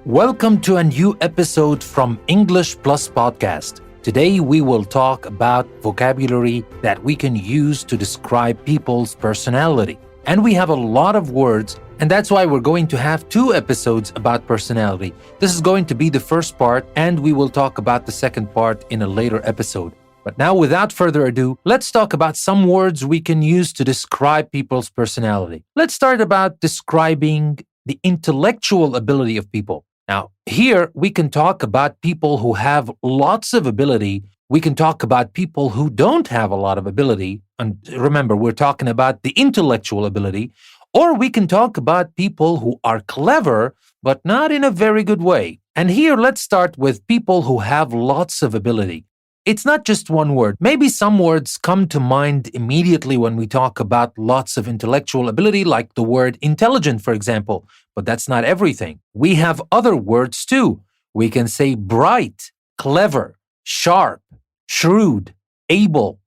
Welcome to a new episode from English Plus Podcast. Today we will talk about vocabulary that we can use to describe people's personality. And we have a lot of words, and that's why we're going to have two episodes about personality. This is going to be the first part, and we will talk about the second part in a later episode. But now, without further ado, let's talk about some words we can use to describe people's personality. Let's start about describing the intellectual ability of people. Now, here we can talk about people who have lots of ability. We can talk about people who don't have a lot of ability. And remember, we're talking about the intellectual ability. Or we can talk about people who are clever, but not in a very good way. And here, let's start with people who have lots of ability. It's not just one word. Maybe some words come to mind immediately when we talk about lots of intellectual ability, like the word intelligent, for example. But that's not everything. We have other words too. We can say bright, clever, sharp, shrewd, able,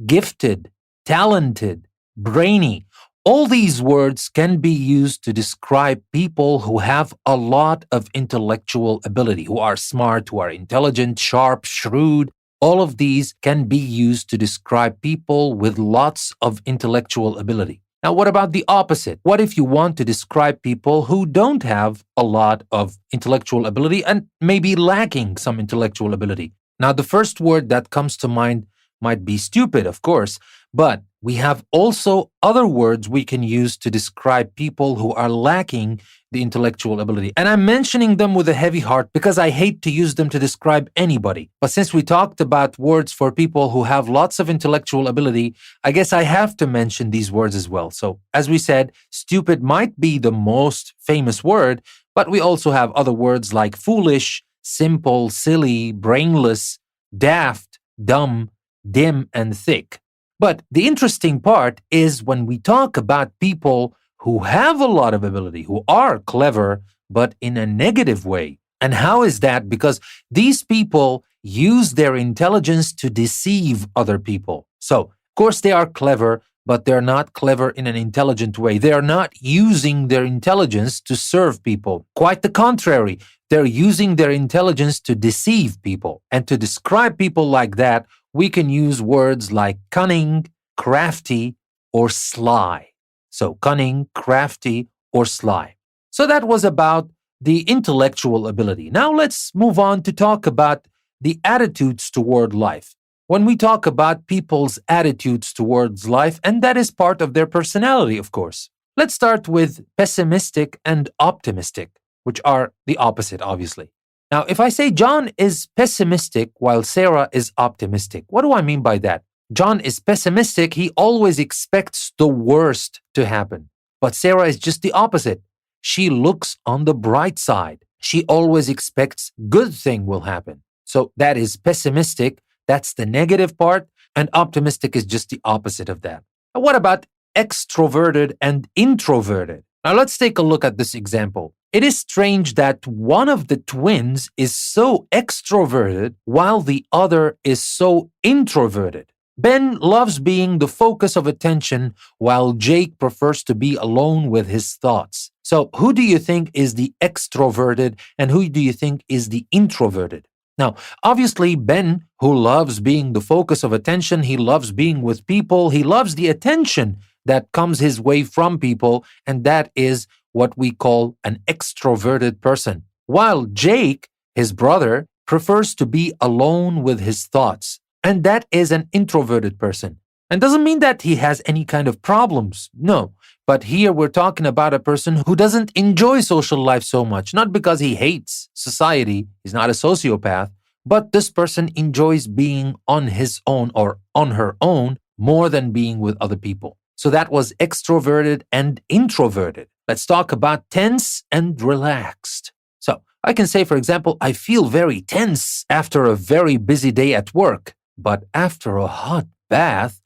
gifted, talented, brainy. All these words can be used to describe people who have a lot of intellectual ability, who are smart, who are intelligent, sharp, shrewd. All of these can be used to describe people with lots of intellectual ability. Now, what about the opposite? What if you want to describe people who don't have a lot of intellectual ability and maybe lacking some intellectual ability? Now, the first word that comes to mind might be stupid, of course, but we have also other words we can use to describe people who are lacking the intellectual ability. And I'm mentioning them with a heavy heart because I hate to use them to describe anybody. But since we talked about words for people who have lots of intellectual ability, I guess I have to mention these words as well. So, as we said, stupid might be the most famous word, but we also have other words like foolish, simple, silly, brainless, daft, dumb, dim, and thick. But the interesting part is when we talk about people who have a lot of ability, who are clever, but in a negative way. And how is that? Because these people use their intelligence to deceive other people. So, of course, they are clever, but they're not clever in an intelligent way. They're not using their intelligence to serve people. Quite the contrary. They're using their intelligence to deceive people. And to describe people like that, we can use words like cunning, crafty, or sly. So cunning, crafty, or sly. So that was about the intellectual ability. Now let's move on to talk about the attitudes toward life. When we talk about people's attitudes towards life, and that is part of their personality, of course. Let's start with pessimistic and optimistic, which are the opposite, obviously. Now, if I say John is pessimistic while Sarah is optimistic, what do I mean by that? John is pessimistic. He always expects the worst to happen. But Sarah is just the opposite. She looks on the bright side. She always expects good thing will happen. So that is pessimistic. That's the negative part. And optimistic is just the opposite of that. Now, what about extroverted and introverted? Now, let's take a look at this example. It is strange that one of the twins is so extroverted while the other is so introverted. Ben loves being the focus of attention while Jake prefers to be alone with his thoughts. So who do you think is the extroverted and who do you think is the introverted? Now, obviously, Ben, who loves being the focus of attention, he loves being with people, he loves the attention that comes his way from people, and that is what we call an extroverted person. While Jake, his brother, prefers to be alone with his thoughts, and that is an introverted person. And doesn't mean that he has any kind of problems, no. But here we're talking about a person who doesn't enjoy social life so much, not because he hates society, he's not a sociopath, but this person enjoys being on his own or on her own more than being with other people. So that was extroverted and introverted. Let's talk about tense and relaxed. So I can say, for example, I feel very tense after a very busy day at work, but after a hot bath,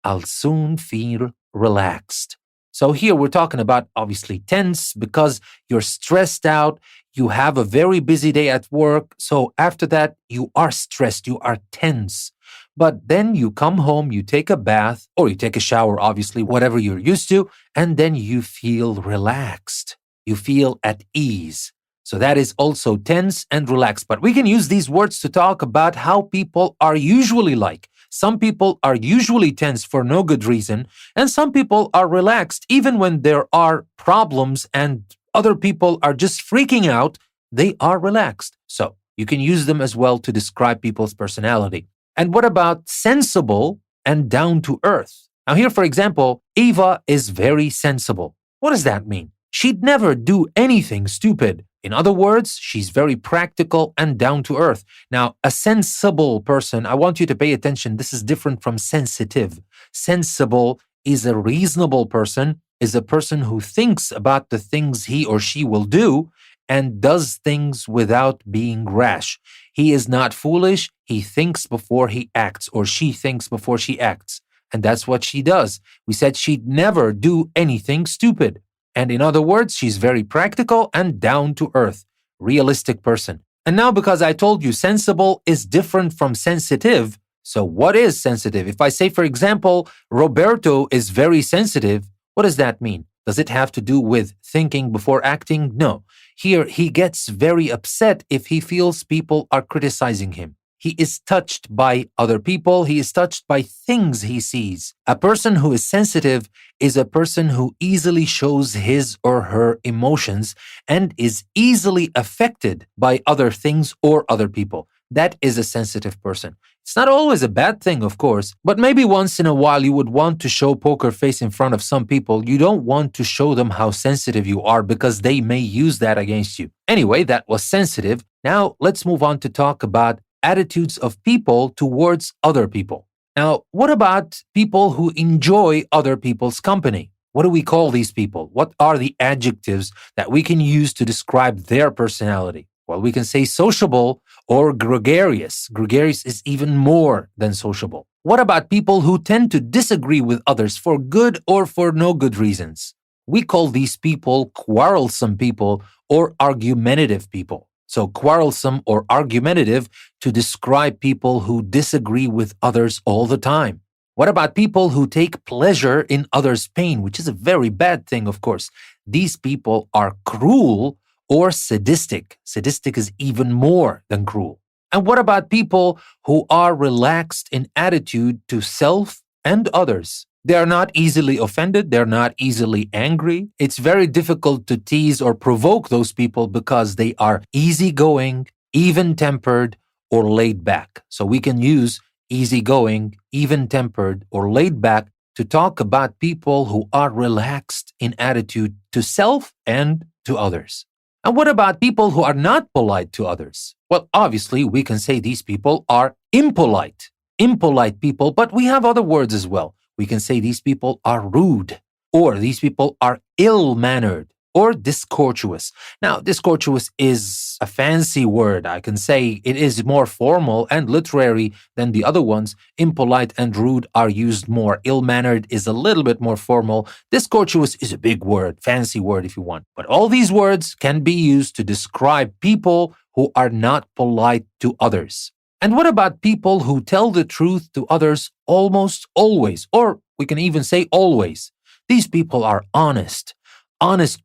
I'll soon feel relaxed. So here we're talking about obviously tense because you're stressed out, you have a very busy day at work, so after that you are stressed, you are tense. But then you come home, you take a bath, or you take a shower, obviously, whatever you're used to, and then you feel relaxed. You feel at ease. So that is also tense and relaxed. But we can use these words to talk about how people are usually like. Some people are usually tense for no good reason, and some people are relaxed even when there are problems and other people are just freaking out. They are relaxed. So you can use them as well to describe people's personality. And what about sensible and down to earth? Now, here, for example, Eva is very sensible. What does that mean? She'd never do anything stupid. In other words, she's very practical and down to earth. Now, a sensible person, I want you to pay attention. This is different from sensitive. Sensible is a reasonable person, is a person who thinks about the things he or she will do and does things without being rash. He is not foolish. He thinks before he acts, or she thinks before she acts. And that's what she does. We said she'd never do anything stupid. And in other words, she's very practical and down to earth, realistic person. And now, because I told you sensible is different from sensitive, so what is sensitive? If I say, for example, Roberto is very sensitive, what does that mean? Does it have to do with thinking before acting? No. Here, he gets very upset if he feels people are criticizing him. He is touched by other people. He is touched by things he sees. A person who is sensitive is a person who easily shows his or her emotions and is easily affected by other things or other people. That is a sensitive person. It's not always a bad thing, of course, but maybe once in a while you would want to show poker face in front of some people. You don't want to show them how sensitive you are because they may use that against you. Anyway, that was sensitive. Now let's move on to talk about attitudes of people towards other people. Now, what about people who enjoy other people's company? What do we call these people? What are the adjectives that we can use to describe their personality? Well, we can say sociable or gregarious. Gregarious is even more than sociable. What about people who tend to disagree with others for good or for no good reasons? We call these people quarrelsome people or argumentative people. So quarrelsome or argumentative to describe people who disagree with others all the time. What about people who take pleasure in others' pain, which is a very bad thing, of course. These people are cruel or sadistic. Sadistic is even more than cruel. And what about people who are relaxed in attitude to self and others? They are not easily offended. They're not easily angry. It's very difficult to tease or provoke those people because they are easygoing, even-tempered, or laid back. So we can use easygoing, even-tempered, or laid back to talk about people who are relaxed in attitude to self and to others. And what about people who are not polite to others? Well, obviously, we can say these people are impolite. Impolite people, but we have other words as well. We can say these people are rude, or these people are ill-mannered, or discourteous. Now, discourteous is a fancy word. I can say it is more formal and literary than the other ones. Impolite and rude are used more. Ill-mannered is a little bit more formal. Discourteous is a big word, fancy word if you want. But all these words can be used to describe people who are not polite to others. And what about people who tell the truth to others almost always, or we can even say always? These people are honest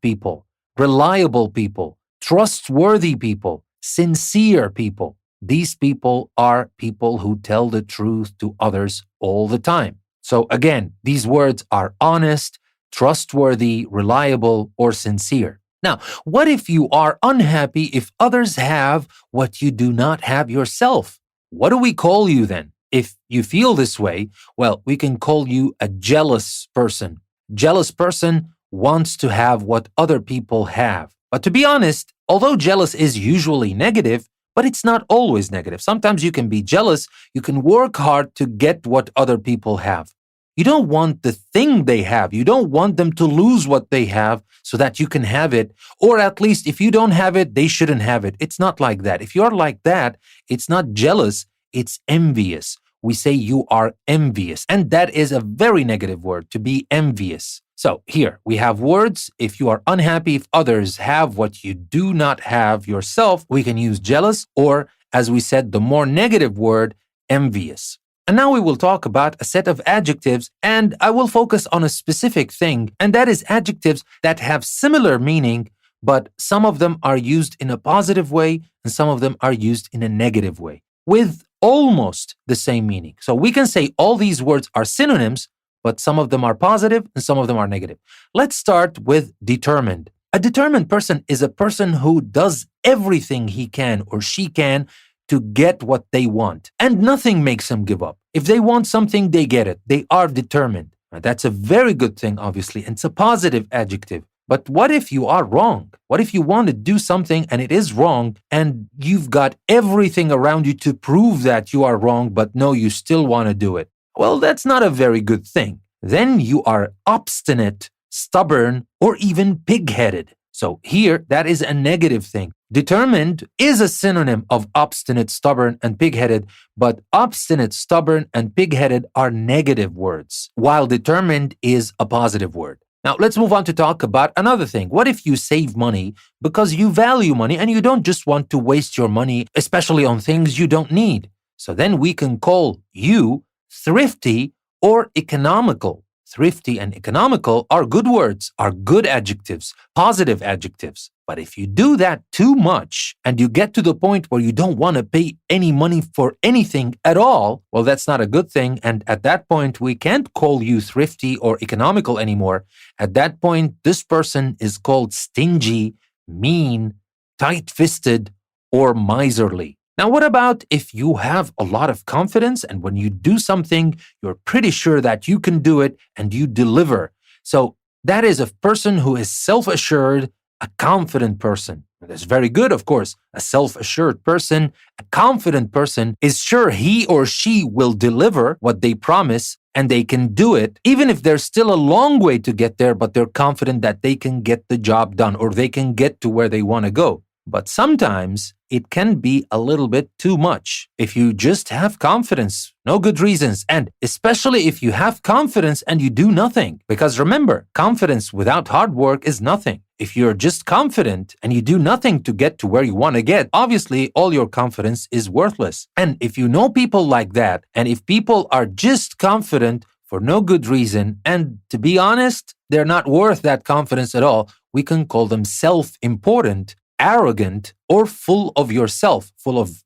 people, reliable people, trustworthy people, sincere people. These people are people who tell the truth to others all the time. So again, these words are honest, trustworthy, reliable, or sincere. Now, what if you are unhappy if others have what you do not have yourself? What do we call you then? If you feel this way, well, we can call you a jealous person. Jealous person wants to have what other people have. But to be honest, although jealous is usually negative, but it's not always negative. Sometimes you can be jealous. You can work hard to get what other people have. You don't want the thing they have. You don't want them to lose what they have so that you can have it. Or at least if you don't have it, they shouldn't have it. It's not like that. If you're like that, it's not jealous, it's envious. We say you are envious. And that is a very negative word, to be envious. So here we have words. If you are unhappy if others have what you do not have yourself, we can use jealous, or as we said, the more negative word, envious. And now we will talk about a set of adjectives, and I will focus on a specific thing, and that is adjectives that have similar meaning but some of them are used in a positive way and some of them are used in a negative way with almost the same meaning. So we can say all these words are synonyms, but some of them are positive and some of them are negative. Let's start with determined. A determined person is a person who does everything he can or she can to get what they want, and nothing makes them give up. If they want something, they get it. They are determined. Now, that's a very good thing, obviously, and it's a positive adjective. But what if you are wrong? What if you want to do something and it is wrong and you've got everything around you to prove that you are wrong, but no, you still want to do it? Well, that's not a very good thing. Then you are obstinate, stubborn, or even pig-headed. So here, that is a negative thing. Determined is a synonym of obstinate, stubborn, and pig-headed, but obstinate, stubborn, and pig-headed are negative words, while determined is a positive word. Now, let's move on to talk about another thing. What if you save money because you value money and you don't just want to waste your money, especially on things you don't need? So then we can call you thrifty or economical. Thrifty and economical are good words, are good adjectives, positive adjectives. But if you do that too much and you get to the point where you don't want to pay any money for anything at all, well, that's not a good thing. And at that point, we can't call you thrifty or economical anymore. At that point, this person is called stingy, mean, tight-fisted, or miserly. Now, what about if you have a lot of confidence and when you do something, you're pretty sure that you can do it and you deliver? So that is a person who is self-assured, a confident person. That's very good, of course. A self-assured person, a confident person is sure he or she will deliver what they promise and they can do it, even if there's still a long way to get there, but they're confident that they can get the job done or they can get to where they want to go. But sometimes it can be a little bit too much. If you just have confidence, no good reasons, and especially if you have confidence and you do nothing. Because remember, confidence without hard work is nothing. If you're just confident and you do nothing to get to where you want to get, obviously all your confidence is worthless. And if you know people like that, and if people are just confident for no good reason, and to be honest, they're not worth that confidence at all, we can call them self-important, arrogant, or full of yourself, full of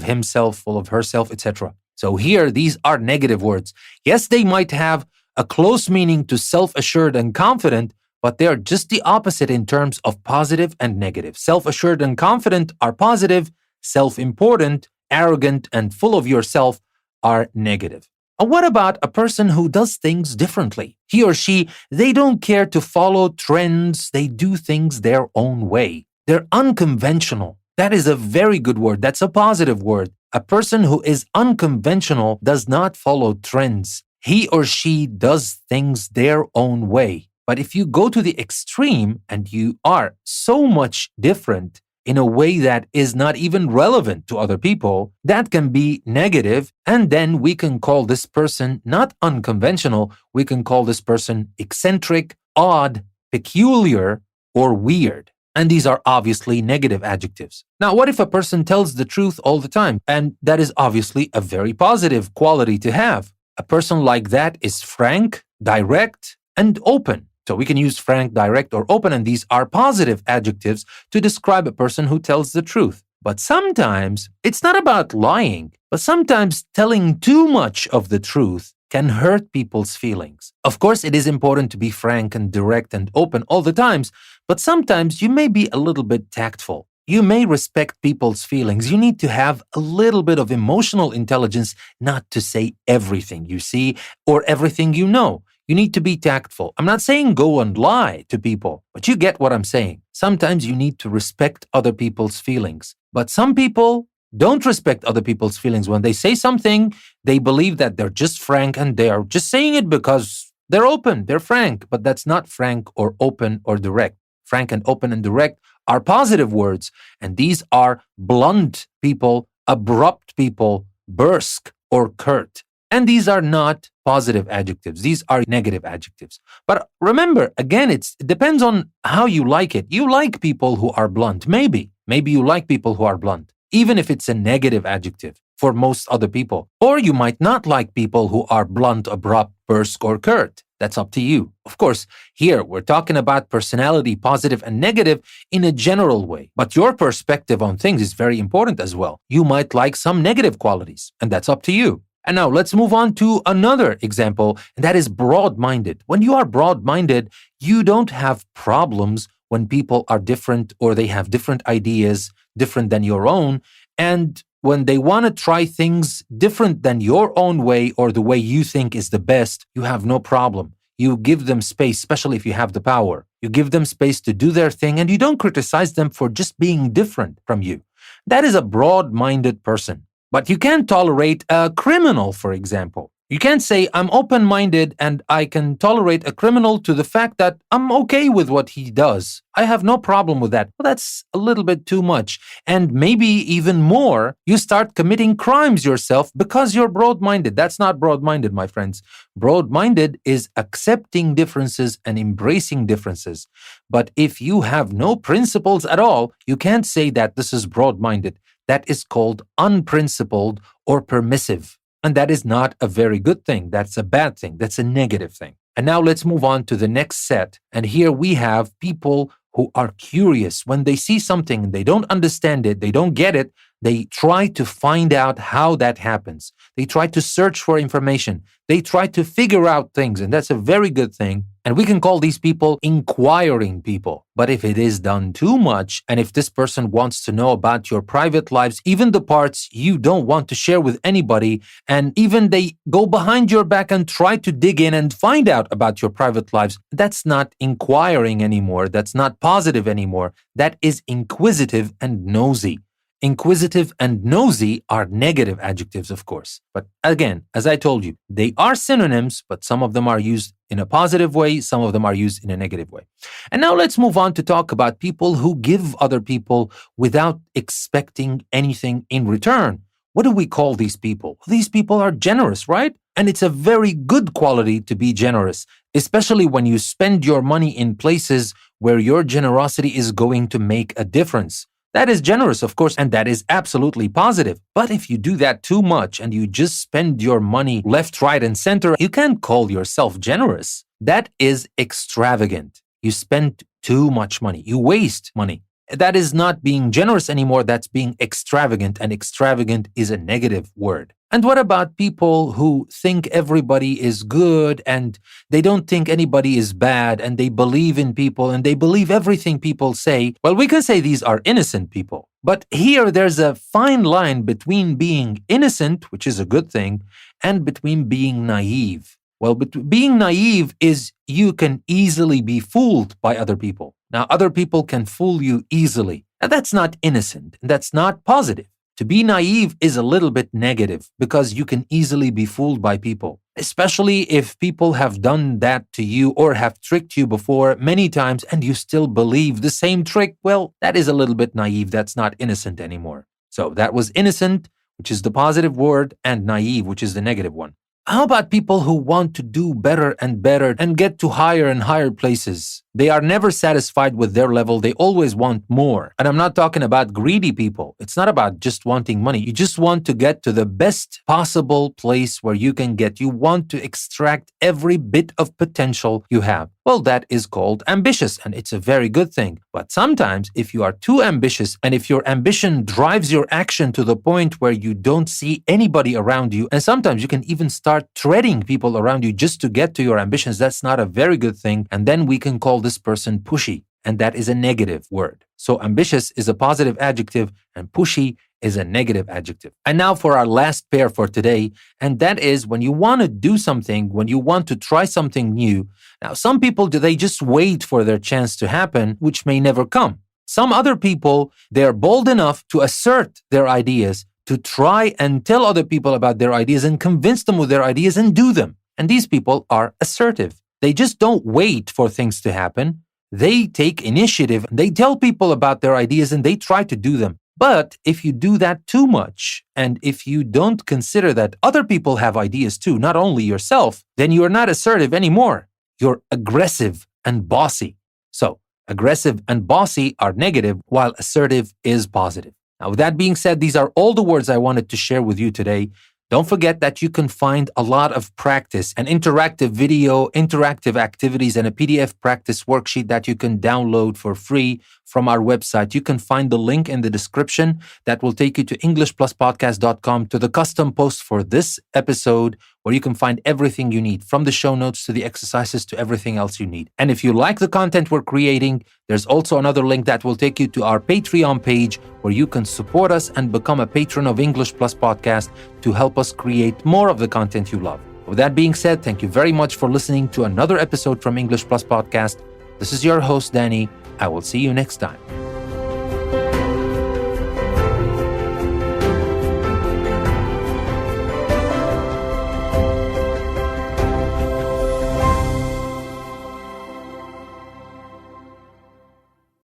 himself, full of herself, etc. So here, these are negative words. Yes, they might have a close meaning to self-assured and confident, but they are just the opposite in terms of positive and negative. Self-assured and confident are positive, self-important, arrogant, and full of yourself are negative. And what about a person who does things differently? He or she, they don't care to follow trends, they do things their own way. They're unconventional. That is a very good word. That's a positive word. A person who is unconventional does not follow trends. He or she does things their own way. But if you go to the extreme and you are so much different in a way that is not even relevant to other people, that can be negative. And then we can call this person not unconventional. We can call this person eccentric, odd, peculiar, or weird. And these are obviously negative adjectives. Now, what if a person tells the truth all the time? And that is obviously a very positive quality to have. A person like that is frank, direct, and open. So we can use frank, direct, or open, and these are positive adjectives to describe a person who tells the truth. But sometimes it's not about lying, but sometimes telling too much of the truth can hurt people's feelings. Of course, it is important to be frank and direct and open all the times, but sometimes you may be a little bit tactful. You may respect people's feelings. You need to have a little bit of emotional intelligence not to say everything you see or everything you know. You need to be tactful. I'm not saying go and lie to people, but you get what I'm saying. Sometimes you need to respect other people's feelings. But some people don't respect other people's feelings. When they say something, they believe that they're just frank and they are just saying it because they're open, they're frank. But that's not frank or open or direct. Frank and open and direct are positive words, and these are blunt people, abrupt people, brusque or curt. And these are not positive adjectives. These are negative adjectives. But remember, again, it depends on how you like it. You like people who are blunt. Maybe you like people who are blunt, even if it's a negative adjective for most other people. Or you might not like people who are blunt, abrupt, brusque, or curt. That's up to you. Of course, here we're talking about personality, positive and negative, in a general way. But your perspective on things is very important as well. You might like some negative qualities, and that's up to you. And now let's move on to another example, and that is broad-minded. When you are broad-minded, you don't have problems when people are different or they have different ideas, different than your own. And when they want to try things different than your own way or the way you think is the best, you have no problem. You give them space, especially if you have the power. You give them space to do their thing and you don't criticize them for just being different from you. That is a broad-minded person. But you can't tolerate a criminal, for example. You can't say, I'm open-minded and I can tolerate a criminal to the fact that I'm okay with what he does. I have no problem with that. Well, that's a little bit too much. And maybe even more, you start committing crimes yourself because you're broad-minded. That's not broad-minded, my friends. Broad-minded is accepting differences and embracing differences. But if you have no principles at all, you can't say that this is broad-minded. That is called unprincipled or permissive. And that is not a very good thing. That's a bad thing. That's a negative thing. And now let's move on to the next set. And here we have people who are curious. When they see something and they don't understand it, they don't get it, they try to find out how that happens. They try to search for information. They try to figure out things, and that's a very good thing. And we can call these people inquiring people. But if it is done too much, and if this person wants to know about your private lives, even the parts you don't want to share with anybody, and even they go behind your back and try to dig in and find out about your private lives, that's not inquiring anymore. That's not positive anymore. That is inquisitive and nosy. Inquisitive and nosy are negative adjectives, of course. But again, as I told you, they are synonyms, but some of them are used in a positive way, some of them are used in a negative way. And now let's move on to talk about people who give other people without expecting anything in return. What do we call these people? These people are generous, right? And it's a very good quality to be generous, especially when you spend your money in places where your generosity is going to make a difference. That is generous, of course, and that is absolutely positive. But if you do that too much and you just spend your money left, right, and center, you can't call yourself generous. That is extravagant. You spend too much money. You waste money. That is not being generous anymore. That's being extravagant, and extravagant is a negative word. And what about people who think everybody is good and they don't think anybody is bad and they believe in people and they believe everything people say? Well, we can say these are innocent people. But here there's a fine line between being innocent, which is a good thing, and between being naive. Well, being naive is you can easily be fooled by other people. Now, other people can fool you easily. And that's not innocent. That's not positive. To be naive is a little bit negative because you can easily be fooled by people, especially if people have done that to you or have tricked you before many times and you still believe the same trick. Well, that is a little bit naive. That's not innocent anymore. So that was innocent, which is the positive word, and naive, which is the negative one. How about people who want to do better and get to higher and higher places? They are never satisfied with their level. They always want more. And I'm not talking about greedy people. It's not about just wanting money. You just want to get to the best possible place where you can get. You want to extract every bit of potential you have. Well, that is called ambitious, and it's a very good thing. But sometimes if you are too ambitious and if your ambition drives your action to the point where you don't see anybody around you, and sometimes you can even start treading people around you just to get to your ambitions, that's not a very good thing. And then we can call this person pushy, and that is a negative word. So ambitious is a positive adjective and pushy is a negative adjective. And now for our last pair for today, and that is when you want to do something, when you want to try something new. Now, some people, they just wait for their chance to happen, which may never come. Some other people, they're bold enough to assert their ideas, to try and tell other people about their ideas and convince them with their ideas and do them. And these people are assertive. They just don't wait for things to happen. They take initiative. They tell people about their ideas and they try to do them. But if you do that too much, and if you don't consider that other people have ideas too, not only yourself, then you're not assertive anymore. You're aggressive and bossy. So, aggressive and bossy are negative, while assertive is positive. Now, with that being said, these are all the words I wanted to share with you today. Don't forget that you can find a lot of practice, an interactive video, interactive activities, and a PDF practice worksheet that you can download for free from our website. You can find the link in the description that will take you to EnglishPlusPodcast.com to the custom post for this episode, where you can find everything you need, from the show notes to the exercises to everything else you need. And if you like the content we're creating, there's also another link that will take you to our Patreon page, where you can support us and become a patron of English Plus Podcast to help us create more of the content you love. With that being said, thank you very much for listening to another episode from English Plus Podcast. This is your host, Danny. I will see you next time.